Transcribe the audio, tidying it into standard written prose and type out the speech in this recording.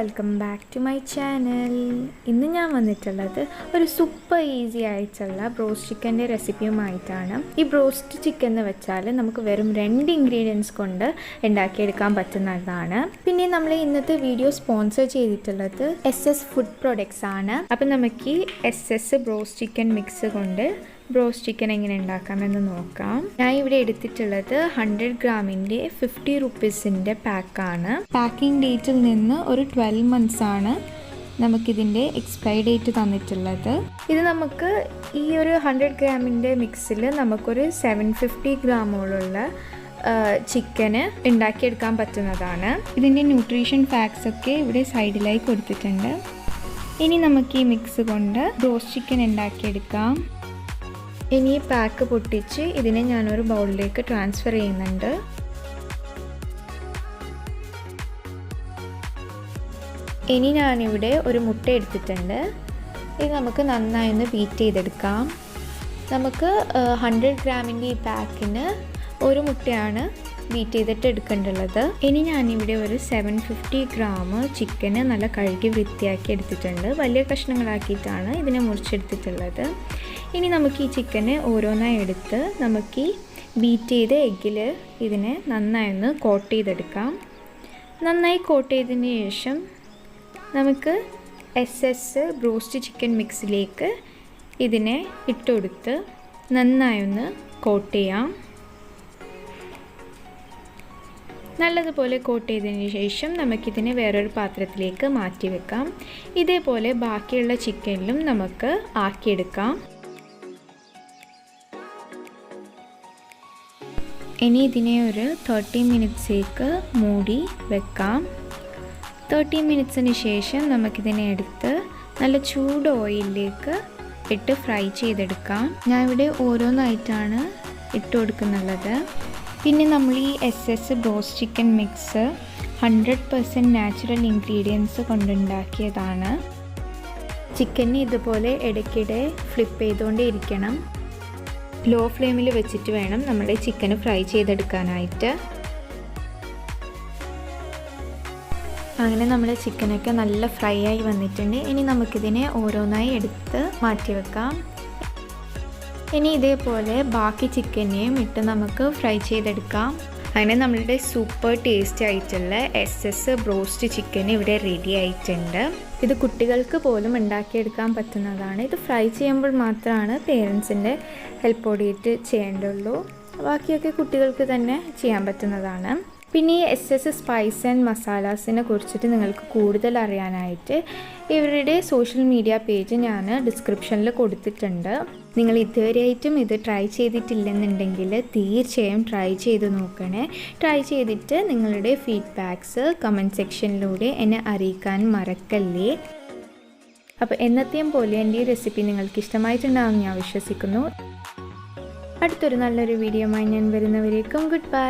Welcome back to my channel. ഇന്ന് ഞാൻ വന്നിട്ടുള്ളത് ഒരു സൂപ്പർ ഈസി ആയിട്ടുള്ള ബ്രോസ്റ്റ് ചിക്കൻ്റെ റെസിപ്പിയുമായിട്ടാണ്. ഈ ബ്രോസ്റ്റ് ചിക്കൻ എന്ന് വെച്ചാൽ നമുക്ക് വെറും 2 ഇൻഗ്രീഡിയൻസ് കൊണ്ട് ഉണ്ടാക്കിയെടുക്കാൻ പറ്റുന്നതാണ്. പിന്നെ നമ്മൾ ഇന്നത്തെ വീഡിയോ സ്പോൺസർ ചെയ്തിട്ടുള്ളത് SS ഫുഡ് പ്രൊഡക്ട്സ് ആണ്. അപ്പം നമുക്ക് ഈ SS ബ്രോസ്റ്റ് ചിക്കൻ മിക്സ് കൊണ്ട് ബ്രോസ്റ്റ് ചിക്കൻ എങ്ങനെ ഉണ്ടാക്കാമെന്ന് നോക്കാം. ഞാൻ ഇവിടെ എടുത്തിട്ടുള്ളത് 100 ഗ്രാമിൻ്റെ 50 റുപ്പീസിൻ്റെ പാക്കാണ്. പാക്കിംഗ് ഡേറ്റിൽ നിന്ന് ഒരു 12 months ആണ് നമുക്കിതിൻ്റെ എക്സ്പയറി ഡേറ്റ് തന്നിട്ടുള്ളത്. ഇത് നമുക്ക് ഈ ഒരു 100 ഗ്രാമിൻ്റെ മിക്സിൽ നമുക്കൊരു 750 ഗ്രാമോളുള്ള ചിക്കന് ഉണ്ടാക്കിയെടുക്കാൻ പറ്റുന്നതാണ്. ഇതിൻ്റെ ന്യൂട്രീഷൻ ഫാക്ട്സ് ഒക്കെ ഇവിടെ സൈഡിലായി കൊടുത്തിട്ടുണ്ട്. ഇനി നമുക്ക് ഈ മിക്സ് കൊണ്ട് ബ്രോസ്റ്റ് ചിക്കൻ ഉണ്ടാക്കിയെടുക്കാം. ഇനി ഈ പാക്ക് പൊട്ടിച്ച് ഇതിനെ ഞാനൊരു ബൗളിലേക്ക് ട്രാൻസ്ഫർ ചെയ്യുന്നുണ്ട്. ഇനി ഞാനിവിടെ ഒരു മുട്ട എടുത്തിട്ടുണ്ട്. ഇത് നമുക്ക് നന്നായി ഒന്ന് ബീറ്റ് ചെയ്തെടുക്കാം. നമുക്ക് 100 ഗ്രാമിൻ്റെ ഈ പാക്കിന് ഒരു മുട്ടയാണ് ബീറ്റ് ചെയ്തിട്ട് എടുക്കേണ്ടുള്ളത്. ഇനി ഞാനിവിടെ ഒരു 750 ഗ്രാം ചിക്കന് നല്ല കഴുകി വൃത്തിയാക്കി എടുത്തിട്ടുണ്ട്. വലിയ കഷ്ണങ്ങളാക്കിയിട്ടാണ് ഇതിനെ മുറിച്ചെടുത്തിട്ടുള്ളത്. ഇനി നമുക്ക് ഈ ചിക്കന് ഓരോന്നായി എടുത്ത് നമുക്ക് ഈ ബീറ്റ് ചെയ്ത എഗ്ഗിൽ ഇതിനെ നന്നായി ഒന്ന് കോട്ട് ചെയ്തെടുക്കാം. നന്നായി കോട്ട് ചെയ്തതിന് ശേഷം നമുക്ക് SS ബ്രോസ്റ്റ് ചിക്കൻ മിക്സിലേക്ക് ഇതിനെ ഇട്ടുകൊടുത്ത് നന്നായി ഒന്ന് കോട്ട് ചെയ്യാം. നല്ലതുപോലെ കോട്ട് ചെയ്തതിന് ശേഷം നമുക്കിതിനെ വേറൊരു പാത്രത്തിലേക്ക് മാറ്റി വെക്കാം. ഇതേപോലെ ബാക്കിയുള്ള ചിക്കനിലും നമുക്ക് ആക്കിയെടുക്കാം. ഇനി ഇതിനെ ഒരു 30 മിനിറ്റ്സേക്ക് മൂടി വെക്കാം. 30 മിനിറ്റ്സിന് ശേഷം നമുക്കിതിനെ എടുത്ത് നല്ല ചൂട് ഓയിലിലേക്ക് ഇട്ട് ഫ്രൈ ചെയ്തെടുക്കാം. ഞാൻ ഇവിടെ ഓരോന്നായിട്ടാണ് ഇട്ട് കൊടുക്കുന്നുള്ളത്. പിന്നെ നമ്മൾ ഈ SS broast chicken mix 100% natural ingredients കൊണ്ടുണ്ടാക്കിയതാണ്. ചിക്കന് ഇതുപോലെ ഇടയ്ക്കിടെ ഫ്ലിപ്പ് ചെയ്തുകൊണ്ടേ ഇരിക്കണം. ലോ ഫ്ലെയിമിൽ വെച്ചിട്ട് വേണം നമ്മുടെ ചിക്കന് ഫ്രൈ ചെയ്തെടുക്കാനായിട്ട്. അങ്ങനെ നമ്മുടെ ചിക്കനൊക്കെ നല്ല ഫ്രൈ ആയി വന്നിട്ടുണ്ട്. ഇനി നമുക്കിതിനെ ഓരോന്നായി എടുത്ത് മാറ്റി വെക്കാം. ഇനി ഇതേപോലെ ബാക്കി ചിക്കനെയും ഇട്ട് നമുക്ക് ഫ്രൈ ചെയ്തെടുക്കാം. അങ്ങനെ നമ്മളുടെ സൂപ്പർ ടേസ്റ്റി ആയിട്ടുള്ള SS ബ്രോസ്റ്റ് ചിക്കൻ ഇവിടെ റെഡി ആയിട്ടുണ്ട്. ഇത് കുട്ടികൾക്ക് പോലും ഉണ്ടാക്കിയെടുക്കാൻ പറ്റുന്നതാണ്. ഇത് ഫ്രൈ ചെയ്യുമ്പോൾ മാത്രമാണ് പേരൻസിൻ്റെ ഹെൽപ്പോടിയിട്ട് ചെയ്യേണ്ടുള്ളൂ. ബാക്കിയൊക്കെ കുട്ടികൾക്ക് തന്നെ ചെയ്യാൻ പറ്റുന്നതാണ്. പിന്നെ ഈ SS സ്പൈസ് ആൻഡ് മസാലാസിനെ കുറിച്ചിട്ട് നിങ്ങൾക്ക് കൂടുതൽ അറിയാനായിട്ട് ഇവരുടെ സോഷ്യൽ മീഡിയ പേജ് ഞാൻ ഡിസ്ക്രിപ്ഷനിൽ കൊടുത്തിട്ടുണ്ട്. നിങ്ങൾ ഇതുവരെയായിട്ടും ഇത് ട്രൈ ചെയ്തിട്ടില്ലെന്നുണ്ടെങ്കിൽ തീർച്ചയായും ട്രൈ ചെയ്ത് നോക്കണേ. ട്രൈ ചെയ്തിട്ട് നിങ്ങളുടെ ഫീഡ്ബാക്ക്സ് കമൻറ്റ് സെക്ഷനിലൂടെ എന്നെ അറിയിക്കാൻ മറക്കല്ലേ. അപ്പോൾ എന്നത്തെയും പോലെ എൻ്റെ ഈ റെസിപ്പി നിങ്ങൾക്ക് ഇഷ്ടമായിട്ടുണ്ടാകുമെന്ന് ഞാൻ വിശ്വസിക്കുന്നു. അടുത്തൊരു നല്ലൊരു വീഡിയോയുമായി ഞാൻ വരുന്നവരേക്കും ഗുഡ് ബൈ.